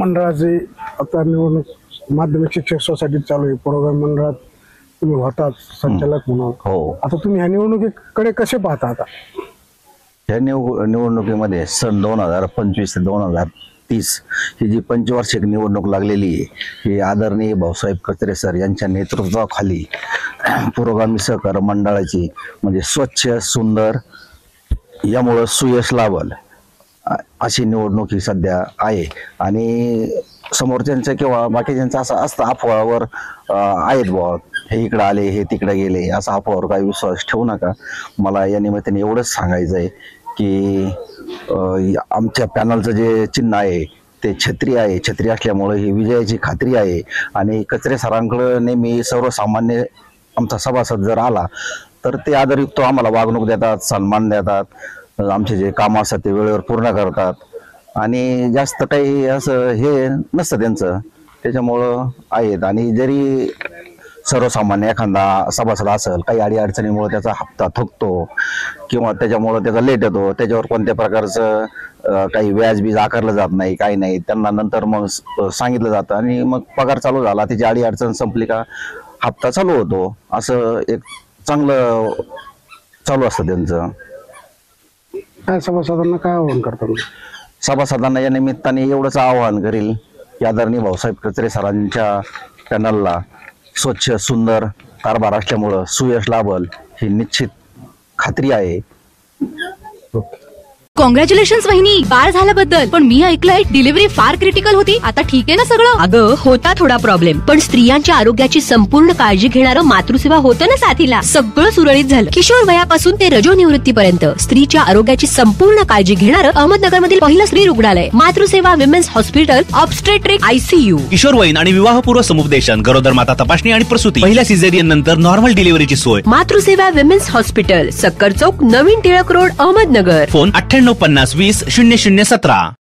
मंडळाची आता निवडणूक माध्यमिक शिक्षक सोसायटीत चालू आहे. पुरोगामी मंडळात तुम्ही होतात संचालक म्हणून. हो. आता तुम्ही ह्या निवडणुकीकडे कसे पाहता? आता या निवडणुकीमध्ये सन 2025 ते 2030 ही जी पंचवार्षिक निवडणूक लागलेली आहे, ही आदरणीय भाऊसाहेब कचरे सर यांच्या नेतृत्वाखाली पुरोगामी सहकार मंडळाची म्हणजे स्वच्छ सुंदर यामुळं सुयश लाभल अशी निवडणूक ही सध्या आहे. आणि समोरच्यांचं किंवा बाकीच्यांचं असं असतं अफवावर आहेत बुवा, हे इकडं आले हे तिकडे गेले, असा अफवावर काही विश्वास ठेवू नका. मला या निमित्ताने एवढंच सांगायचं आहे की आमच्या पॅनलचं जे चिन्ह आहे ते छत्री आहे. छत्री असल्यामुळे ही विजयाची खात्री आहे. आणि कचरे सरांकडे नेहमी सर्वसामान्य आमचा सभासद जर आला तर ते आदरयुक्त आम्हाला वागणूक देतात, सन्मान देतात, आमचे जे काम असतात ते वेळेवर पूर्ण करतात आणि जास्त काही असं हे नसतं त्यांचं. त्याच्यामुळं आहेत. आणि जरी सर्वसामान्य एखादा सभासद असेल, काही अडीअडचणीमुळे त्याचा हप्ता थकतो किंवा त्याच्यामुळं त्याचा लेट येतो, त्याच्यावर कोणत्या प्रकारचं काही व्याजबीज आकारलं जात नाही, काही नाही, त्यांना नंतर मग सांगितलं जातं आणि मग पगार चालू झाला, त्याची अडीअडचण संपली का हप्ता चालू होतो. असं एक चांगलं चालू असतं त्यांचं. काय सभासदांना काय आवाहन करता? सभासदांना या निमित्ताने एवढंच आवाहन करील की आदरणीय भाऊसाहेब कचरे सरांच्या पॅनलला स्वच्छ सुंदर कारभार असल्यामुळं सुयश लाभल ही निश्चित खात्री आहे. कॉंग्रॅच्युलेशन्स वहिनी, बाळ झाल्याबद्दल. पण मी ऐकलंय डिलिव्हरी फार क्रिटिकल होती. आता ठीक आहे ना सगळं? अगं होता थोडा प्रॉब्लेम, पण स्त्रियांच्या आरोग्याची संपूर्ण काळजी घेणारं मातृसेवा होतं ना साथीला. सगळं सुरळीत झालं. किशोर वयापासून ते रजोनिवृत्तीपर्यंत स्त्रीच्या आरोग्याची संपूर्ण काळजी घेणारं अहमदनगर मधील पहिलं स्त्री रुग्णालय Matruseva women's hospital obstetric ICU. किशोरवयीन आणि विवाहपूर्व समुपदेशन, गरोदर माता तपासणी आणि प्रसूती, पहिल्या सिझेरियन नंतर नॉर्मल डिलिव्हरीची सोय. मातृसेवा विमेन्स हॉस्पिटल, सक्कर चौक, नवीन टिळक रोड, अहमदनगर. फोन 9850 20 0017.